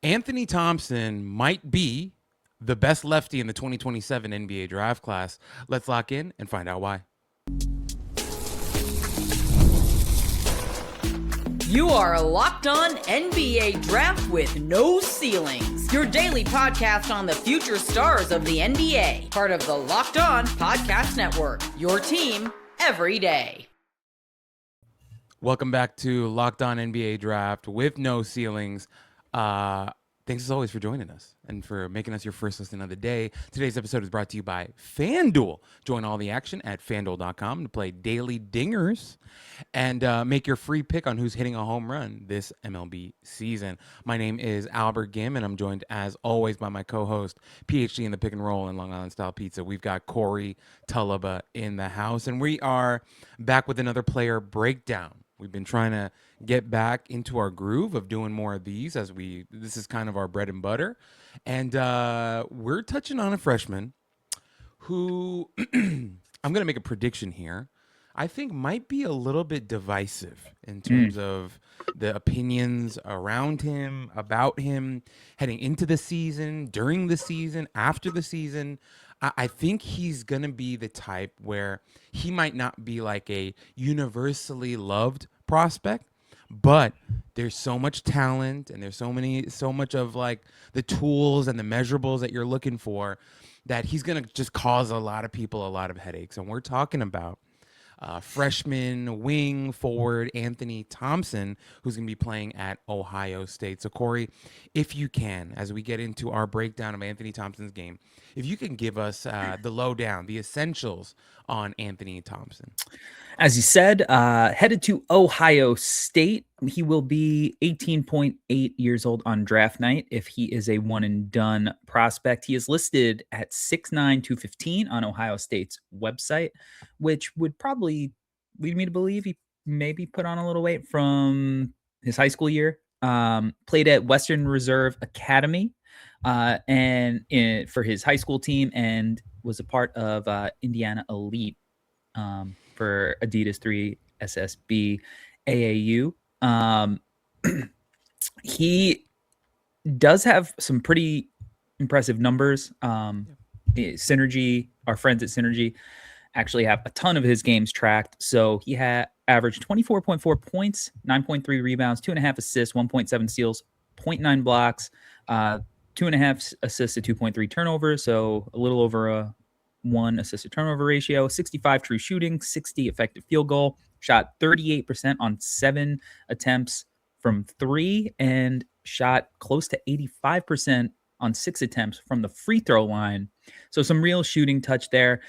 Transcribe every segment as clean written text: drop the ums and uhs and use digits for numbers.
Anthony Thompson might be the best lefty in the 2027 NBA draft class. Let's lock in and find out why. You are Locked On NBA Draft with no ceilings. Your daily podcast on the future stars of the NBA. Part of the Locked On Podcast Network. Your team every day. Welcome back to Locked On NBA Draft with no ceilings. Thanks as always for joining us and for making us your first listen of the day. Today's episode is brought to you by FanDuel. Join all the action at FanDuel.com to play daily dingers and make your free pick on who's hitting a home run this MLB season. My name is Albert Gim, and I'm joined as always by my co-host, PhD in the pick and roll and Long Island style pizza. We've got Corey Tulaba in the house, and we are back with another player breakdown. We've been trying to get back into our groove of doing more of these this is kind of our bread and butter. And we're touching on a freshman who I'm going to make a prediction here. I think might be a little bit divisive in terms of the opinions around him, about him, heading into the season, during the season, after the season. I think he's going to be the type where he might not be like a universally loved prospect, but there's so much talent and there's so much of like the tools and the measurables that you're looking for that he's going to just cause a lot of people a lot of headaches. And we're talking about freshman wing forward Anthony Thompson, who's going to be playing at Ohio State. So, Corey, if you can, as we get into our breakdown of Anthony Thompson's game, if you can give us the lowdown, the essentials on Anthony Thompson. As you said, headed to Ohio State. He will be 18.8 years old on draft night if he is a one-and-done prospect. He is listed at 6'9", 215 on Ohio State's website, which would probably lead me to believe he maybe put on a little weight from his high school year. Played at Western Reserve Academy for his high school team and was a part of Indiana Elite for Adidas 3 SSB AAU. He does have some pretty impressive numbers. Synergy, our friends at Synergy actually have a ton of his games tracked. So he had averaged 24.4 points, 9.3 rebounds, 2.5 assists, 1.7 steals, 0.9 blocks, 2.5 assists to 2.3 turnovers. So a little over a 1 assist to turnover ratio, 65 true shooting, 60 effective field goal, shot 38% on 7 attempts from 3, and shot close to 85% on 6 attempts from the free throw line. So some real shooting touch there.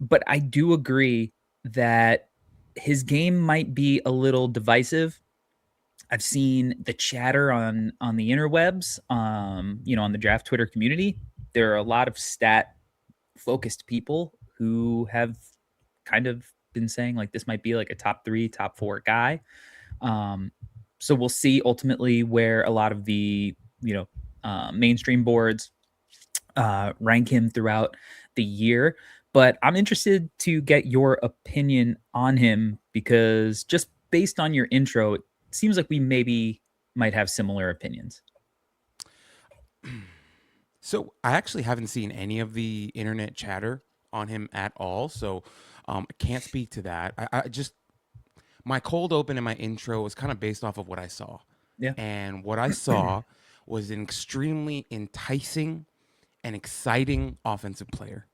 But I do agree that his game might be a little divisive. I've seen the chatter on the interwebs, on the draft Twitter community. There are a lot of focused people who have kind of been saying like this might be like a top 3, top 4 guy. So we'll see ultimately where a lot of the mainstream boards rank him throughout the year. But I'm interested to get your opinion on him because just based on your intro, it seems like we maybe might have similar opinions. So I actually haven't seen any of the internet chatter on him at all. So I can't speak to that. I just, my cold open and my intro was kind of based off of what I saw. Yeah. And what I saw was an extremely enticing and exciting offensive player.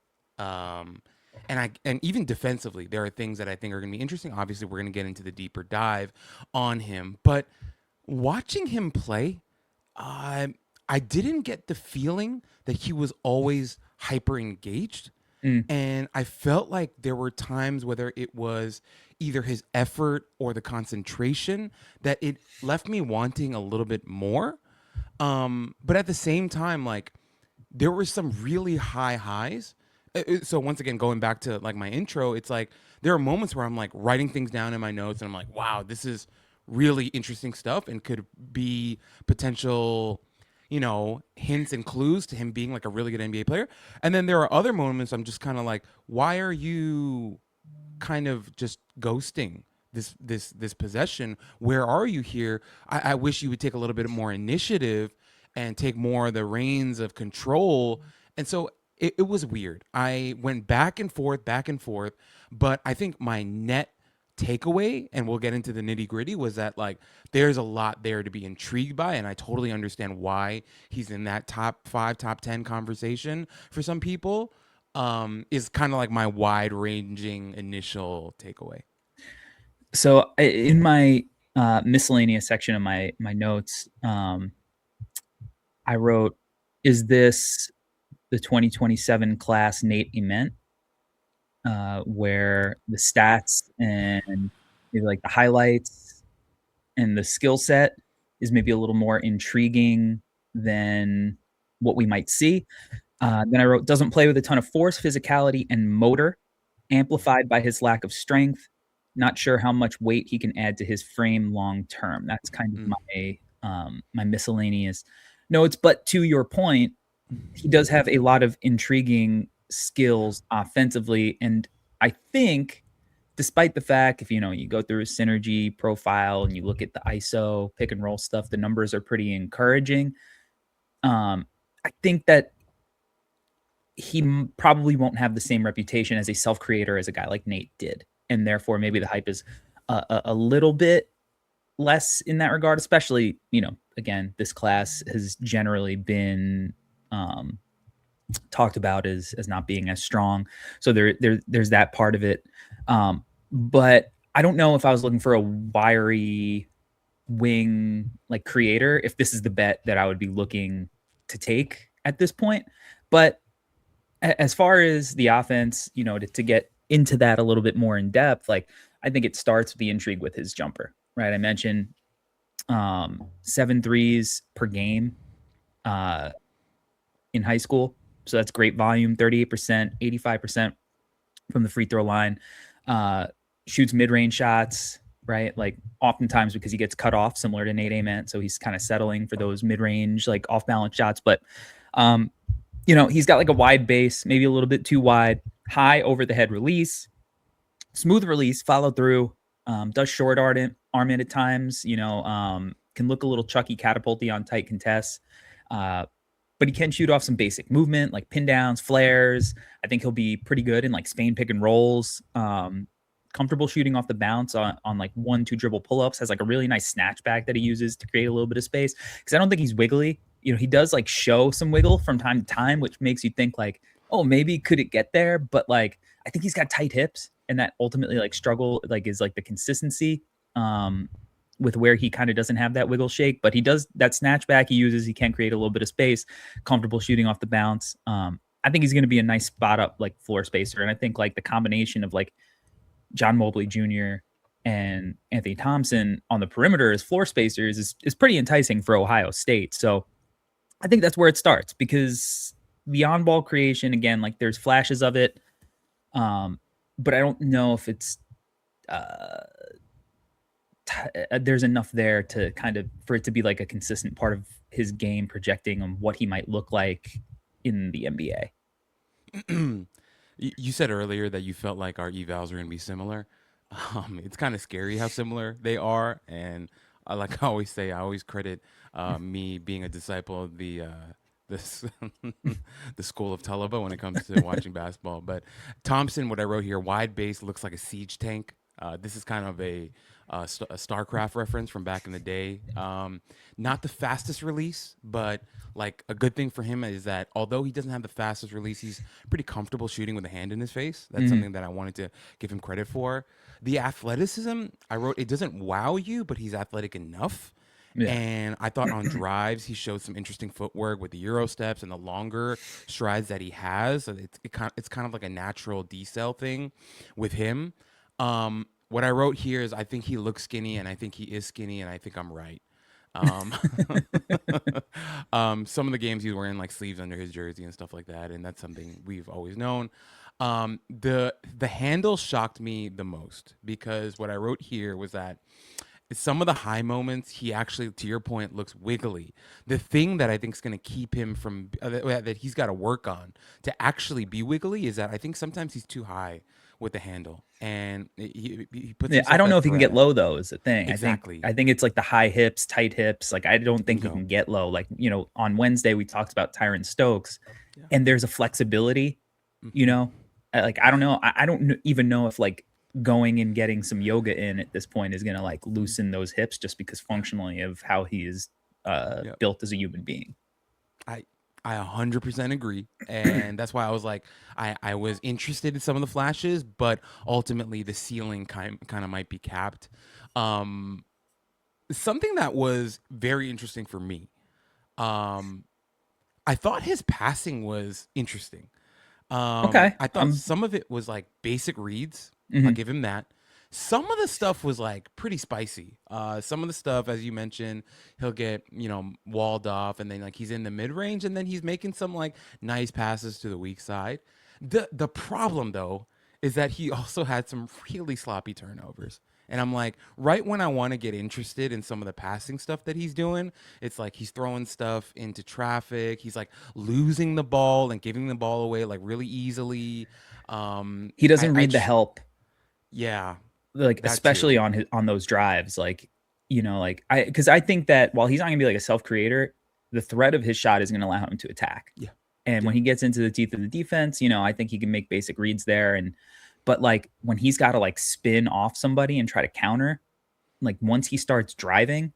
And even defensively, there are things that I think are going to be interesting. Obviously, we're going to get into the deeper dive on him. But watching him play, I didn't get the feeling that he was always hyper engaged. And I felt like there were times, whether it was either his effort or the concentration, that it left me wanting a little bit more. But at the same time, like, there were some really high highs. So once again, going back to like my intro, it's like there are moments where I'm like writing things down in my notes and I'm like, wow, this is really interesting stuff and could be potential, hints and clues to him being like a really good NBA player. And then there are other moments I'm just kind of like, why are you kind of just ghosting this possession? Where are you here? I wish you would take a little bit more initiative and take more of the reins of control. And so it was weird. I went back and forth, but I think my net takeaway, and we'll get into the nitty gritty, was that like there's a lot there to be intrigued by, and I totally understand why he's in that top 5, top 10 conversation for some people. Is kind of like my wide ranging initial takeaway. So in my miscellaneous section of my notes, I wrote, "Is this the 2027 class Nate Ament?" Where the stats and maybe like the highlights and the skill set is maybe a little more intriguing than what we might see. Then I wrote, "Doesn't play with a ton of force, physicality, and motor, amplified by his lack of strength. Not sure how much weight he can add to his frame long term." That's kind of my miscellaneous notes. But to your point, he does have a lot of intriguing skills offensively, and I think, despite the fact, if you go through his synergy profile and you look at the ISO pick and roll stuff, the numbers are pretty encouraging. I think that he probably won't have the same reputation as a self-creator as a guy like Nate did, and therefore maybe the hype is a little bit less in that regard. Especially, again, this class has generally been talked about as not being as strong, so there's that part of it. But I don't know if I was looking for a wiry wing like creator, if this is the bet that I would be looking to take at this point. But as far as the offense, to get into that a little bit more in depth, like I think it starts with the intrigue with his jumper, right? I mentioned 7 threes per game in high school. So that's great volume, 38%, 85% from the free throw line. Shoots mid-range shots, right? Like oftentimes because he gets cut off, similar to Nate Ament. So he's kind of settling for those mid-range, like off-balance shots. But, he's got like a wide base, maybe a little bit too wide, high over the head release, smooth release, follow through, does short arm it at times, can look a little Chucky catapulty on tight contests. But he can shoot off some basic movement, like pin downs, flares. I think he'll be pretty good in like Spain pick and rolls. Comfortable shooting off the bounce on like 1-2 dribble pull-ups. Has like a really nice snatchback that he uses to create a little bit of space. Because I don't think he's wiggly. He does like show some wiggle from time to time, which makes you think like, oh, maybe could it get there? But like, I think he's got tight hips, and that ultimately like struggle like is like the consistency. With where he kind of doesn't have that wiggle shake, but he does that snatchback he uses. He can create a little bit of space, comfortable shooting off the bounce. I think he's going to be a nice spot up like floor spacer. And I think like the combination of like John Mobley Jr. and Anthony Thompson on the perimeter as floor spacers is pretty enticing for Ohio State. So I think that's where it starts, because the on-ball creation, again, like there's flashes of it. But I don't know if it's, there's enough there to kind of for it to be like a consistent part of his game, projecting on what he might look like in the NBA. You said earlier that you felt like our evals are going to be similar. It's kind of scary how similar they are, and like I always say, I always credit me being a disciple of the school of Tulaba when it comes to watching basketball. But Thompson, what I wrote here, wide base looks like a siege tank. This is kind of a StarCraft reference from back in the day. Not the fastest release, but like a good thing for him is that although he doesn't have the fastest release, he's pretty comfortable shooting with a hand in his face. That's something that I wanted to give him credit for. The athleticism, I wrote, it doesn't wow you, but he's athletic enough. Yeah. And I thought on drives, he showed some interesting footwork with the Euro steps and the longer strides that he has. So it's kind of like a natural decel thing with him. What I wrote here is I think he looks skinny, and I think he is skinny, and I think I'm right. Some of the games he's wearing like sleeves under his jersey and stuff like that, and that's something we've always known. The handle shocked me the most, because what I wrote here was that some of the high moments, he actually, to your point, looks wiggly. The thing that I think is going to keep him from that he's got to work on to actually be wiggly is that I think sometimes he's too high with the handle, and he puts Yeah, I himself don't at know if he can get threat. low though. Is the thing. Exactly. I think it's like the high hips, tight hips. Like I don't think he Bingo. can get low. Like on Wednesday we talked about Tyron Stokes, Yeah. and there's a flexibility. You Mhm. know, like I don't know. I don't even know if like going and getting some yoga in at this point is gonna like loosen those hips just because Yeah. functionally of how he is Yeah. built as a human being. I I 100% agree, and that's why I was like, I was interested in some of the flashes, but ultimately the ceiling kind of might be capped. Um, Something that was very interesting for me. Um, I thought his passing was interesting. Okay. I thought some of it was like basic reads. I'll Mhm. give him that. Some of the stuff was like pretty spicy. Some of the stuff, as you mentioned, he'll get walled off, and then like he's in the mid range, and then he's making some like nice passes to the weak side. The problem though is that he also had some really sloppy turnovers. And I'm like, right when I want to get interested in some of the passing stuff that he's doing, it's like he's throwing stuff into traffic. He's like losing the ball and giving the ball away like really easily. He doesn't read the help, Yeah, like that especially too. on those drives. Like like because I think that while he's not gonna be like a self creator, the threat of his shot is gonna allow him to attack. Yeah, And yeah, when he gets into the teeth of the defense, I think he can make basic reads there. But like when he's got to like spin off somebody and try to counter, like once he starts driving,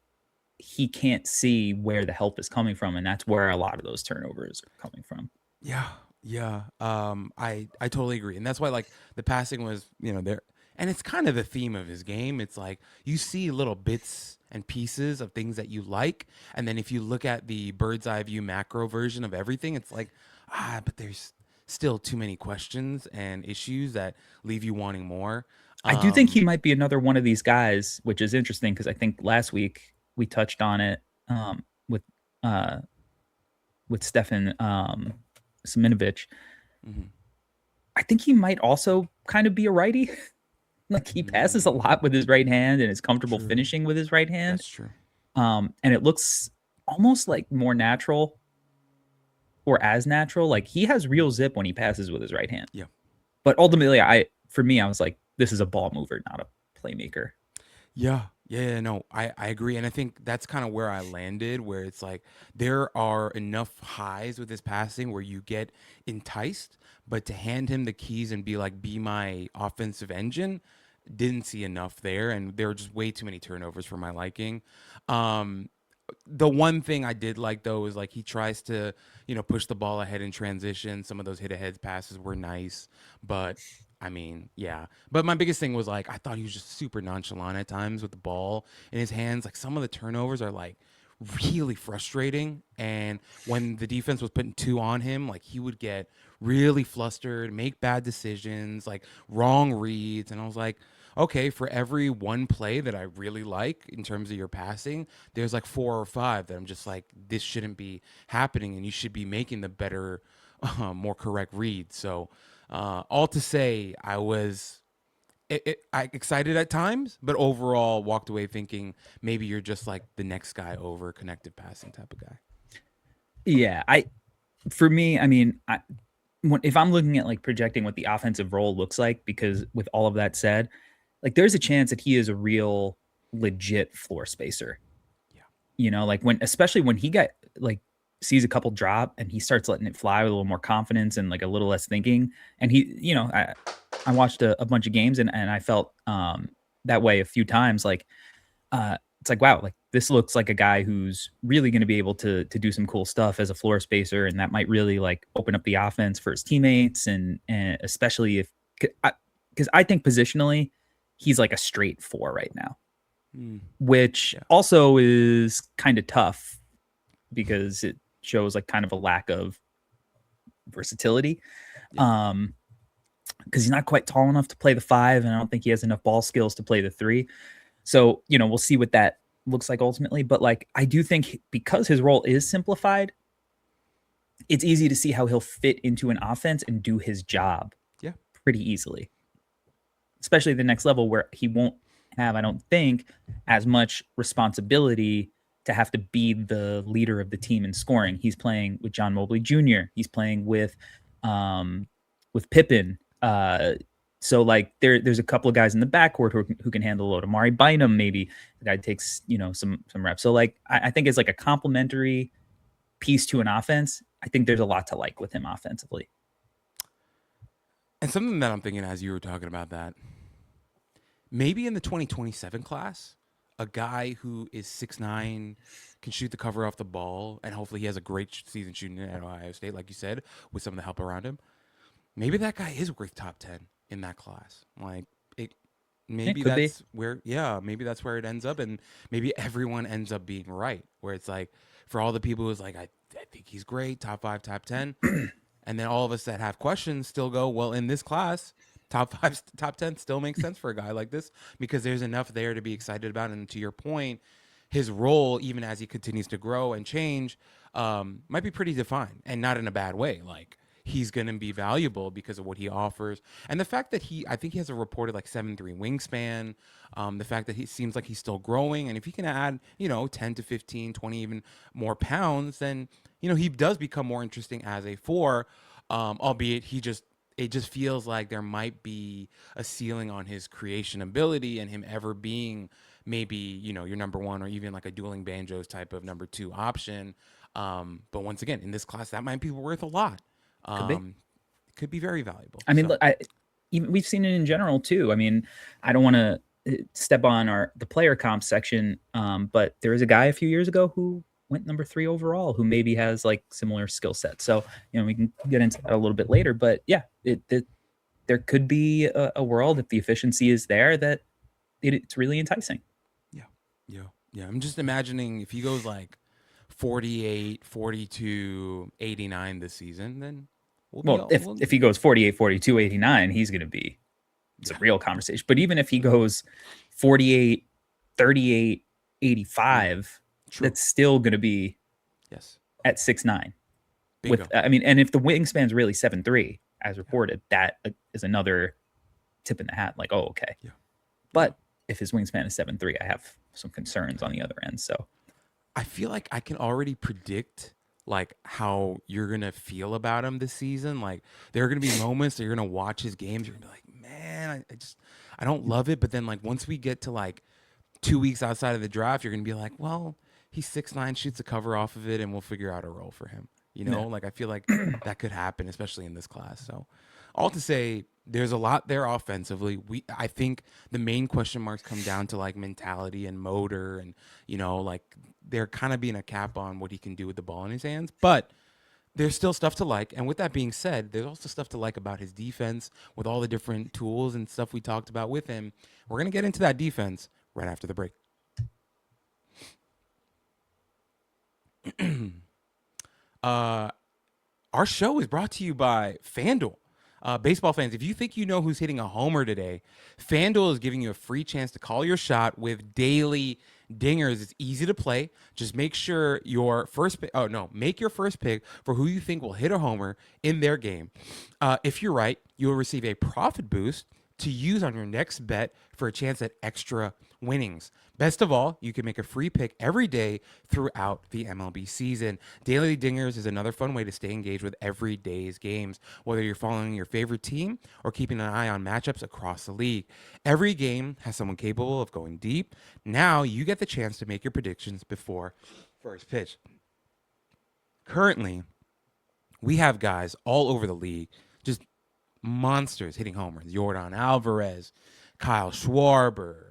he can't see where the help is coming from, and that's where a lot of those turnovers are coming from. yeah, yeah. I totally agree, and that's why like the passing was there, and it's kind of the theme of his game. It's like you see little bits and pieces of things that you like, and then if you look at the bird's eye view macro version of everything, it's like but there's still too many questions and issues that leave you wanting more. I do think he Um, might be another one of these guys, which is interesting because I think last week we touched on it with uh, Stefan Siminovich. mhm. I think he might also kind of be a righty. Like he passes a Mm, lot with his right hand and is comfortable true. finishing with his right hand. That's true. And it looks almost like more natural or as natural. Like he has real zip when he passes with his right hand. Yeah. But ultimately, for me, I was like, this is a ball mover, not a playmaker. Yeah. Yeah, no, I agree. And I think that's kind of where I landed, where it's like there are enough highs with his passing where you get enticed, but to hand him the keys and be like, be my offensive engine, didn't see enough there. And there were just way too many turnovers for my liking. Um, the one thing I did like though is like he tries to, push the ball ahead in transition. Some of those hit ahead passes were nice, but I mean, yeah. But my biggest thing was like I thought he was just super nonchalant at times with the ball in his hands. Like some of the turnovers are like really frustrating. And when the defense was putting two on him, like he would get really flustered, make bad decisions, like wrong reads. And I was like, okay, for every one play that I really like in terms of your passing, there's like four or five that I'm just like, this shouldn't be happening, and you should be making the better, more correct read. So, all to say, I was excited at times, but overall walked away thinking maybe you're just like the next guy over, connected passing type of guy. Yeah, for me, I mean, if I'm looking at like projecting what the offensive role looks like, because with all of that said, like there's a chance that he is a real legit floor spacer. Yeah. Like especially when he got like sees a couple drop and he starts letting it fly with a little more confidence and like a little less thinking. And I watched a bunch of games and I felt that way a few times. Like it's like, wow, like this looks like a guy who's really going to be able to do some cool stuff as a floor spacer, and that might really like open up the offense for his teammates, and especially if because I think positionally he's like a straight four right now, Mm, which yeah. also is kind of tough because it shows like kind of a lack of versatility. Yeah. Um, because he's not quite tall enough to play the five, and I don't think he has enough ball skills to play the three. So, we'll see what that looks like ultimately. But like, I do think because his role is simplified, it's easy to see how he'll fit into an offense and do his job Yeah. pretty easily, especially the next level where he won't have, I don't think, as much responsibility to have to be the leader of the team in scoring. He's playing with John Mobley Jr. He's playing with Pippen. So like there's a couple of guys in the backcourt who can handle a load. Amari Bynum, maybe the guy takes, some reps. So like I think it's like a complementary piece to an offense. I think there's a lot to like with him offensively. And something that I'm thinking as you were talking about that, maybe in the 2027 class, a guy who is 6'9", can shoot the cover off the ball, and hopefully he has a great season shooting at Ohio State, like you said, with some of the help around him. Maybe that guy is worth top 10 in that class. Like maybe that's where it ends up, and maybe everyone ends up being right. Where it's like for all the people who's like, I think he's great, top 5, top 10, and then all of us that have questions still go, well, in this class, top 5, top 10 still makes sense for a guy like this because there's enough there to be excited about. And to your point, his role, even as he continues to grow and change, might be pretty defined, and not in a bad way. Like he's going to be valuable because of what he offers. And the fact that I think he has a reported like 7'3" wingspan, the fact that he seems like he's still growing. And if he can add, 10 to 15, 20, even more pounds, then, he does become more interesting as a 4, albeit it just feels like there might be a ceiling on his creation ability and him ever being maybe, your number 1 or even like a dueling banjos type of number 2 option. But once again, in this class, that might be worth a lot. Could be very valuable. I mean, look, we've seen it in general too. I mean, I don't want to step on the player comp section, but there was a guy a few years ago who went number 3 overall, who maybe has like similar skill set. So we can get into that a little bit later. But yeah, there could be a world if the efficiency is there that it's really enticing. Yeah. I'm just imagining if he goes like 48, 42, 89 this season, then if he goes 48, 42, 89, he's going to be a real conversation. But even if he goes 48, 38, 85, that's still going to be at 6'9". And if the wingspan's really 7'3", as reported, that is another tip in the hat. Like, oh, okay. Yeah. But if his wingspan is 7'3", I have some concerns on the other end. So I feel like I can already predict like how you're going to feel about him this season. Like there are going to be moments that you're going to watch his games. You're going to be like, man, I don't love it. But then like once we get to like 2 weeks outside of the draft, you're going to be like, well, he's 6'9", shoots a cover off of it, and we'll figure out a role for him. Like I feel like that could happen, especially in this class. So all to say, there's a lot there offensively. I think the main question marks come down to like mentality and motor, and like they're kind of being a cap on what he can do with the ball in his hands. But there's still stuff to like. And with that being said, there's also stuff to like about his defense with all the different tools and stuff we talked about with him. We're going to get into that defense right after the break. Our show is brought to you by FanDuel. Baseball fans, if you think you know who's hitting a homer today, FanDuel is giving you a free chance to call your shot with daily dingers. It's easy to play. Just make sure make your first pick for who you think will hit a homer in their game. If you're right, you'll receive a profit boost to use on your next bet for a chance at extra winnings. Best of all, you can make a free pick every day throughout the MLB season. Daily Dingers is another fun way to stay engaged with every day's games, whether you're following your favorite team or keeping an eye on matchups across the league. Every game has someone capable of going deep. Now you get the chance to make your predictions before first pitch. Currently, we have guys all over the league, just monsters hitting homers. Yordan Alvarez, Kyle Schwarber,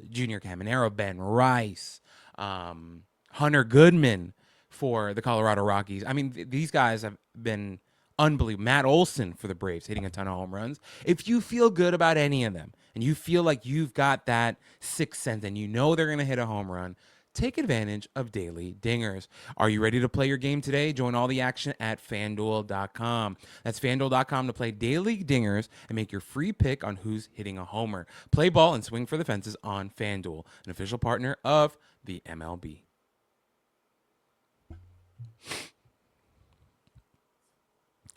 Junior Caminero, Ben Rice, Hunter Goodman for the Colorado Rockies. I mean, these guys have been unbelievable. Matt Olson for the Braves hitting a ton of home runs. If you feel good about any of them and you feel like you've got that sixth sense and you know they're going to hit a home run, take advantage of Daily Dingers. Are you ready to play your game today? Join all the action at FanDuel.com. That's FanDuel.com to play Daily Dingers and make your free pick on who's hitting a homer. Play ball and swing for the fences on FanDuel, an official partner of the MLB.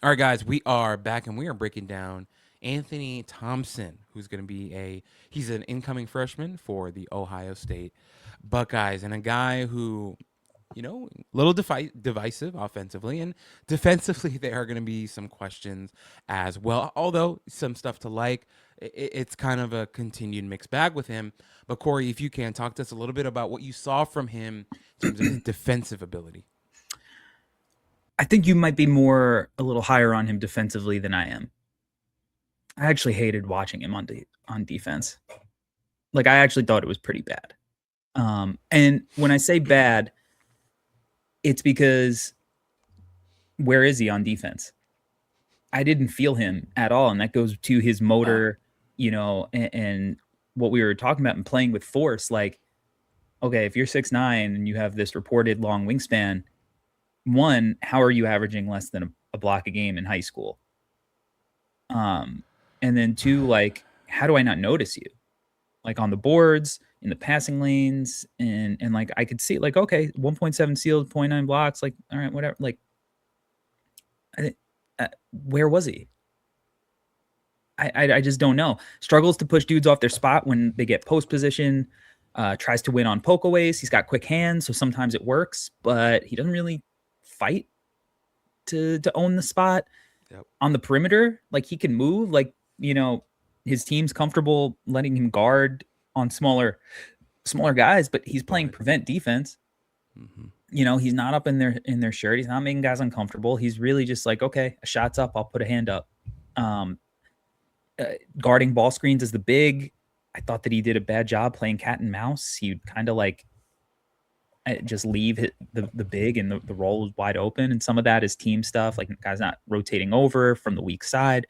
All right, guys, we are back and we are breaking down Anthony Thompson, who's going to be he's an incoming freshman for the Ohio State Buckeyes, and a guy who, a little divisive offensively, and defensively there are going to be some questions as well. Although some stuff to like, it's kind of a continued mixed bag with him. But Corey, if you can talk to us a little bit about what you saw from him in terms of his defensive ability. I think you might be a little higher on him defensively than I am. I actually hated watching him on defense. Like, I actually thought it was pretty bad. And when I say bad, it's because where is he on defense? I didn't feel him at all. And that goes to his motor, and what we were talking about and playing with force. Like, okay, if you're 6'9" and you have this reported long wingspan, one, how are you averaging less than a block a game in high school? And then two, like, how do I not notice you? Like on the boards, in the passing lanes, and like I could see, like, okay, 1.7 steals, 0.9 blocks, like, all right, whatever. Like, where was he? I just don't know. Struggles to push dudes off their spot when they get post position. Tries to win on pokeaways. He's got quick hands, so sometimes it works, but he doesn't really fight to own the spot. Yep. On the perimeter. Like, he can move. Like, his team's comfortable letting him guard on smaller guys, but he's playing prevent defense. Mm-hmm. He's not up in their shirt. He's not making guys uncomfortable. He's really just like, okay, a shot's up, I'll put a hand up. Guarding ball screens as the big. I thought that he did a bad job playing cat and mouse. He'd kind of like just leave the big, and the role was wide open. And some of that is team stuff, like guys not rotating over from the weak side.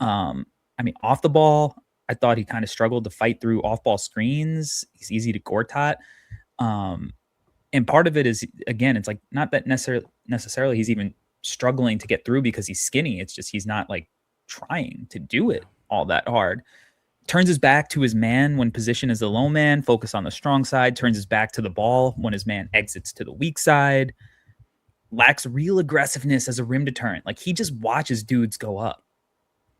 Off the ball, I thought he kind of struggled to fight through off-ball screens. He's easy to Gortat. And part of it is, again, it's like not that necessarily he's even struggling to get through because he's skinny. It's just he's not like trying to do it all that hard. Turns his back to his man when position is the low man, focus on the strong side, turns his back to the ball when his man exits to the weak side, lacks real aggressiveness as a rim deterrent. Like, he just watches dudes go up.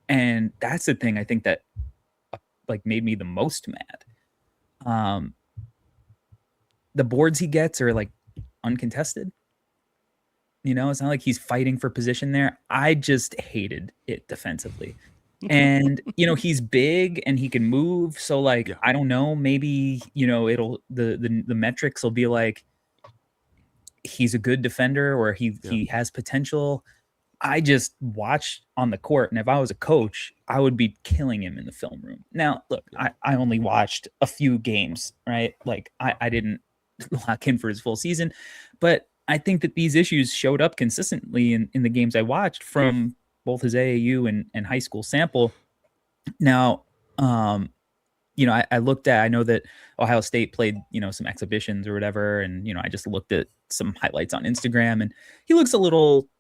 And that's the thing I think that like made me the most mad. The boards he gets are like uncontested. It's not like he's fighting for position there. I just hated it defensively. And he's big and he can move, so like, I don't know, maybe it'll the metrics will be like he's a good defender or he has potential. I just watched on the court, and if I was a coach, I would be killing him in the film room. Now, look, I only watched a few games, right? Like, I didn't lock in for his full season, but I think that these issues showed up consistently in the games I watched from both his AAU and high school sample. Now, I looked at, I know that Ohio State played, some exhibitions or whatever. And, I just looked at some highlights on Instagram, and he looks a little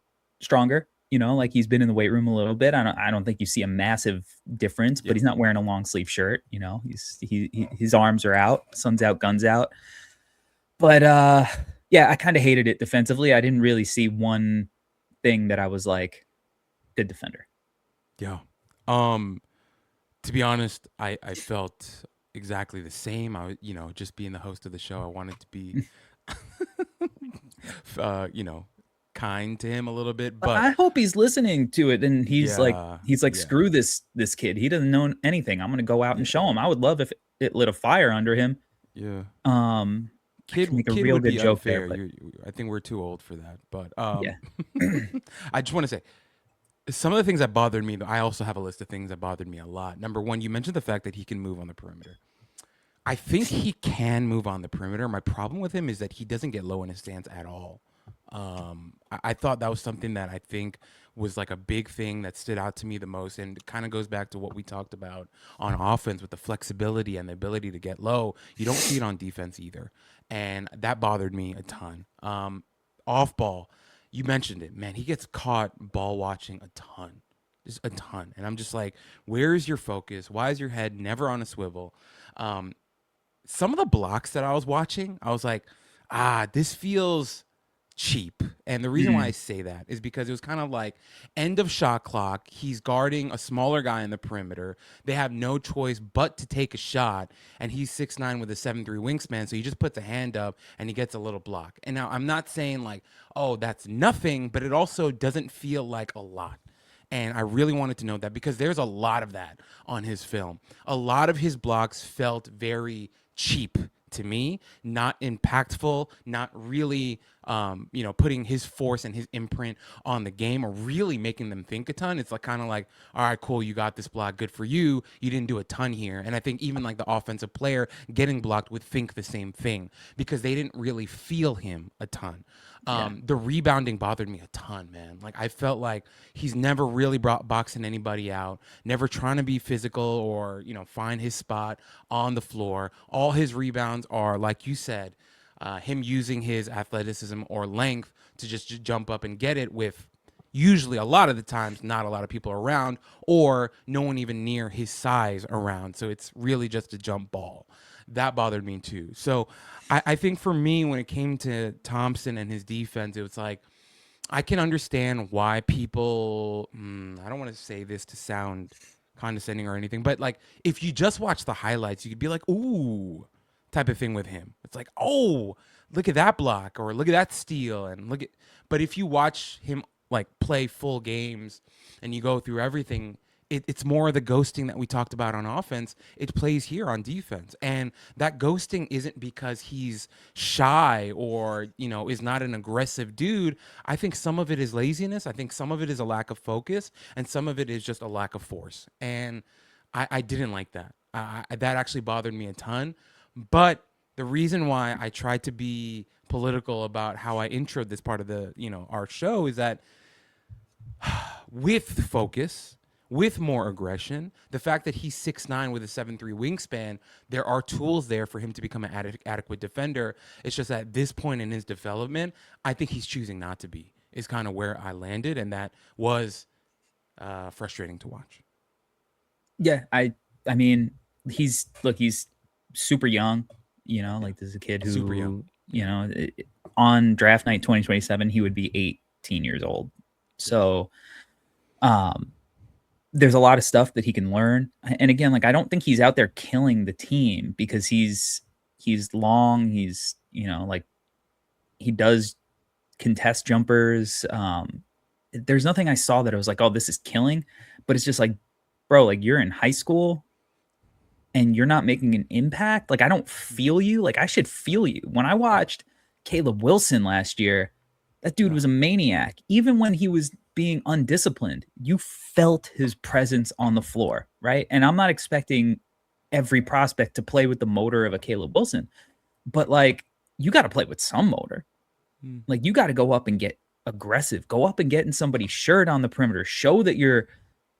stronger, like he's been in the weight room a little bit. I don't think you see a massive difference, but he's not wearing a long sleeve shirt. His arms are out, sun's out, guns out. But I kind of hated it defensively. I didn't really see one thing that I was like, good defender. Yeah. To be honest, I felt exactly the same. I was, just being the host of the show, I wanted to be, kind to him a little bit, but I hope he's listening to it. And he's like, screw this kid. He doesn't know anything. I'm going to go out and show him. I would love if it lit a fire under him. Yeah. Kid make a real good joke unfair. there. I think we're too old for that, but yeah. I just want to say some of the things that bothered me. I also have a list of things that bothered me a lot. Number one, you mentioned the fact that he can move on the perimeter. I think he can move on the perimeter. My problem with him is that he doesn't get low in his stance at all. I thought that was something that I think was like a big thing that stood out to me the most, and it kind of goes back to what we talked about on offense with the flexibility and the ability to get low. You don't see it on defense either, and that bothered me a ton. Off ball, you mentioned it, man. He gets caught ball watching a ton, just a ton, and I'm just like, where is your focus? Why is your head never on a swivel? Some of the blocks that I was watching, I was like, this feels cheap. And the reason why I say that is because it was kind of like end of shot clock. He's guarding a smaller guy in the perimeter. They have no choice but to take a shot. And he's 6'9" with a 7'3" wingspan. So he just puts a hand up and he gets a little block. And now I'm not saying like, oh, that's nothing, but it also doesn't feel like a lot. And I really wanted to know that because there's a lot of that on his film. A lot of his blocks felt very cheap to me, not impactful, not really, putting his force and his imprint on the game or really making them think a ton. It's like kind of like, all right, cool, you got this block, good for you. You didn't do a ton here. And I think even like the offensive player getting blocked would think the same thing because they didn't really feel him a ton. The rebounding bothered me a ton, man. Like I felt like he's never really boxing anybody out, never trying to be physical or, find his spot on the floor. All his rebounds are, like you said, him using his athleticism or length to just jump up and get it with usually a lot of the times not a lot of people around or no one even near his size around. So it's really just a jump ball. That bothered me too. So I think for me, when it came to Thompson and his defense, it was like, I can understand why people, I don't want to say this to sound condescending or anything, but like if you just watch the highlights, you could be like, ooh, type of thing with him. It's like, oh, look at that block or look at that steal and but if you watch him like play full games and you go through everything, it's more of the ghosting that we talked about on offense. It plays here on defense. And that ghosting isn't because he's shy or, is not an aggressive dude. I think some of it is laziness. I think some of it is a lack of focus. And some of it is just a lack of force. And I didn't like that. That actually bothered me a ton. But the reason why I tried to be political about how I introed this part of the, our show is that with focus, with more aggression, the fact that he's 6'9" with a 7'3" wingspan, there are tools there for him to become an adequate defender. It's just at this point in his development, I think he's choosing not to be, is kind of where I landed. And that was frustrating to watch. Yeah, I mean, he's super young, like this is a kid who, Super young. On draft night 2027, he would be 18 years old. So, there's a lot of stuff that he can learn. And again, like, I don't think he's out there killing the team because he's long. He's, like he does contest jumpers. There's nothing I saw that I was like, oh, this is killing, but it's just like, bro, like you're in high school and you're not making an impact. Like, I don't feel you. Like I should feel you. When I watched Caleb Wilson last year, that dude was a maniac. Even when he was being undisciplined, you felt his presence on the floor, right? And I'm not expecting every prospect to play with the motor of a Caleb Wilson, but like you got to play with some motor. Like you got to go up and get aggressive, go up and get in somebody's shirt on the perimeter, show that you're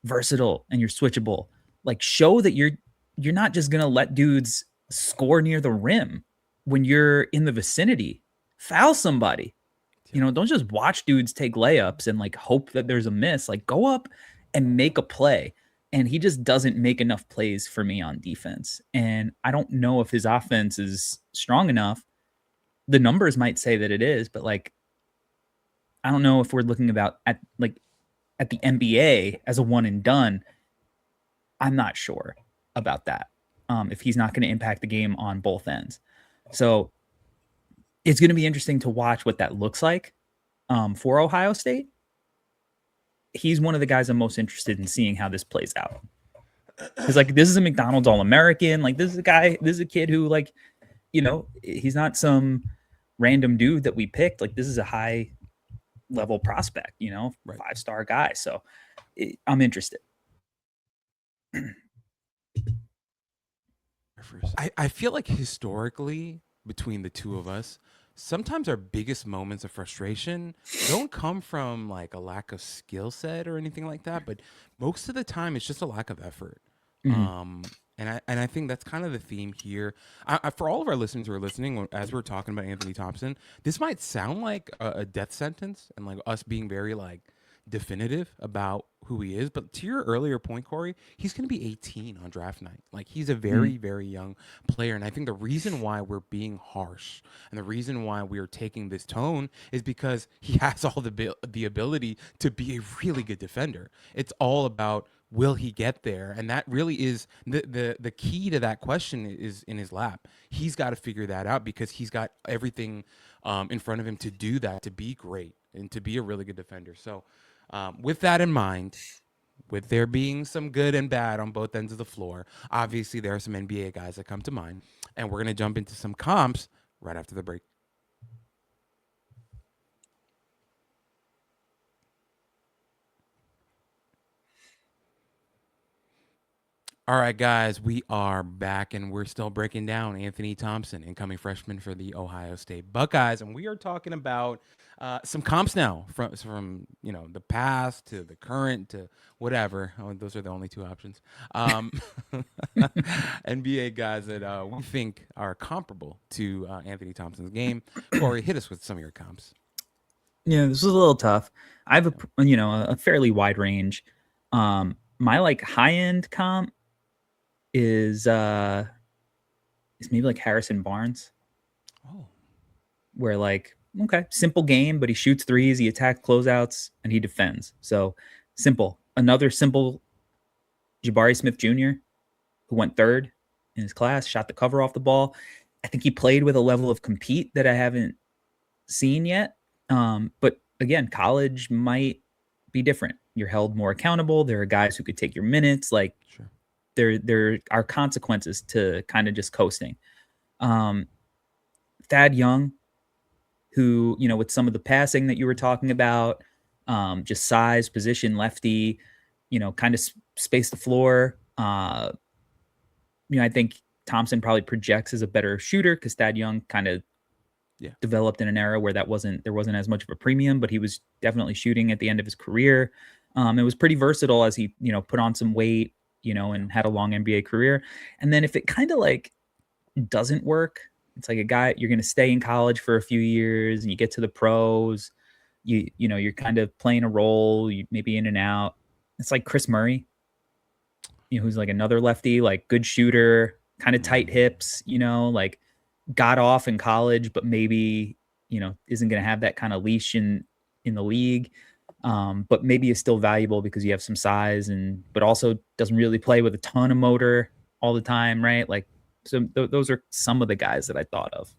versatile and you're switchable. Like show that you're not just going to let dudes score near the rim when you're in the vicinity. Foul somebody. Don't just watch dudes take layups and like hope that there's a miss. Like go up and make a play. And he just doesn't make enough plays for me on defense. And I don't know if his offense is strong enough. The numbers might say that it is, but like, I don't know if we're looking at the NBA as a one and done. I'm not sure about that. If he's not going to impact the game on both ends. So it's going to be interesting to watch what that looks like for Ohio State. He's one of the guys I'm most interested in seeing how this plays out. Because like this is a McDonald's All-American. Like this is a kid who like, he's not some random dude that we picked. Like this is a high level prospect, Right. 5-star guy. So I'm interested. I feel like historically between the two of us, sometimes our biggest moments of frustration don't come from like a lack of skill set or anything like that, but most of the time it's just a lack of effort. And I think that's kind of the theme here. For all of our listeners who are listening, as we're talking about Anthony Thompson, this might sound like a death sentence and like us being very like definitive about who he is. But to your earlier point, Corey, he's going to be 18 on draft night. Like, he's a very, very young player. And I think the reason why we're being harsh and the reason why we're taking this tone is because he has all the ability to be a really good defender. It's all about, will he get there? And that really is the key to that question is in his lap. He's got to figure that out because he's got everything in front of him to do that, to be great and to be a really good defender. So with that in mind, with there being some good and bad on both ends of the floor, obviously there are some NBA guys that come to mind, and we're going to jump into some comps right after the break. All right, guys, we are back, and we're still breaking down Anthony Thompson, incoming freshman for the Ohio State Buckeyes, and we are talking about some comps now from the past to the current to whatever. Oh, those are the only two options. NBA guys that we think are comparable to Anthony Thompson's game. Corey, hit us with some of your comps. Yeah, this was a little tough. I have a fairly wide range. My like high end comp is maybe like Harrison Barnes. Oh, where like, okay, simple game, but he shoots threes, he attacks closeouts, and he defends. So simple. Another simple Jabari Smith Jr., who went third in his class, shot the cover off the ball. I think he played with a level of compete that I haven't seen yet. But again, college might be different. You're held more accountable. There are guys who could take your minutes. Like, sure. There are consequences to kind of just coasting. Thad Young, who, with some of the passing that you were talking about, just size, position, lefty, kind of space the floor. I think Thompson probably projects as a better shooter because Thad Young kind of developed in an era where there wasn't as much of a premium, but he was definitely shooting at the end of his career. It was pretty versatile as he, put on some weight, and had a long NBA career. And then if it kind of like doesn't work, it's like a guy, you're going to stay in college for a few years and you get to the pros, you're kind of playing a role, you maybe in and out. It's like Chris Murray, who's like another lefty, like good shooter, kind of tight hips, like got off in college, but maybe, isn't going to have that kind of leash in the league. But maybe is still valuable because you have some size but also doesn't really play with a ton of motor all the time. Right. Like, so those are some of the guys that I thought of.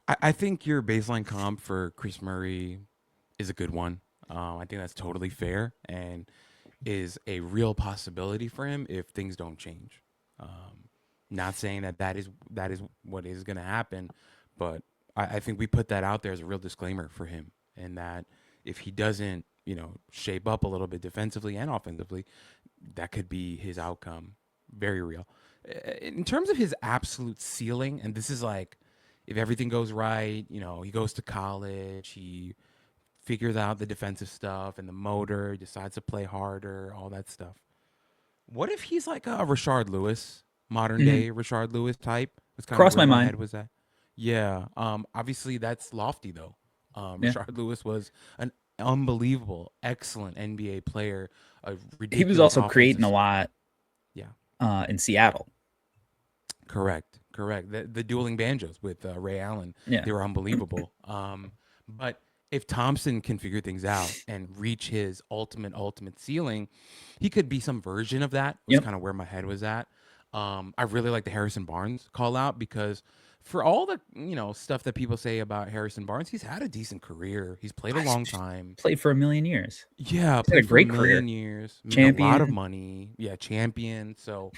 I think your baseline comp for Chris Murray is a good one. I think that's totally fair and is a real possibility for him if things don't change. Not saying that is what is going to happen, but I think we put that out there as a real disclaimer for him, and that if he doesn't, shape up a little bit defensively and offensively, that could be his outcome. Very real. In terms of his absolute ceiling, and this is like, if everything goes right, he goes to college, he figures out the defensive stuff and the motor, decides to play harder, all that stuff. What if he's like a Rashard Lewis, modern day Rashard Lewis type? That's kind Crossed of where my my mind. head was at. Yeah. Obviously that's lofty though. Rashard Lewis was an unbelievable, excellent NBA player. He was also creating a lot. Yeah. In Seattle. Correct. The dueling banjos with Ray Allen, they were unbelievable. But if Thompson can figure things out and reach his ultimate ceiling, he could be some version of that. Was kind of where my head was at. I really like the Harrison Barnes call out because for all the stuff that people say about Harrison Barnes, he's had a decent career. He's played a long time. Played for a million years. Yeah, he's had a great career. Years. Champion. Made a lot of money. Yeah, champion. So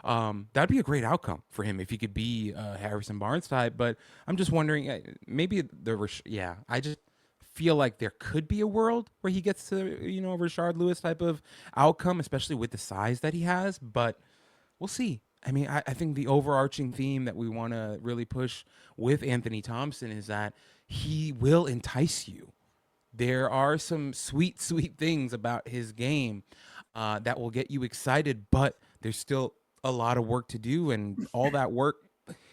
that'd be a great outcome for him if he could be a Harrison Barnes type. But I'm just wondering, maybe I just feel like there could be a world where he gets to Rashard Lewis type of outcome, especially with the size that he has. But we'll see. I mean, I think the overarching theme that we want to really push with Anthony Thompson is that he will entice you. There are some sweet, sweet things about his game that will get you excited, but there's still a lot of work to do, and all that work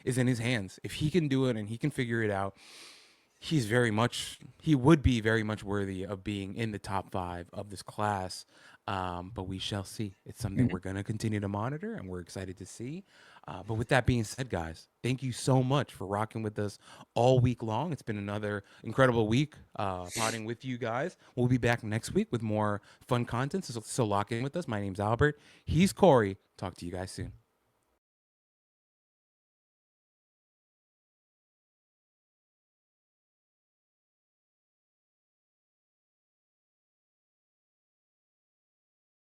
is in his hands. If he can do it and he can figure it out, He would be very much worthy of being in the top 5 of this class. But we shall see. It's something we're going to continue to monitor, and we're excited to see. But with that being said, guys, thank you so much for rocking with us all week long. It's been another incredible week potting with you guys. We'll be back next week with more fun content. So lock in with us. My name's Albert. He's Corey. Talk to you guys soon.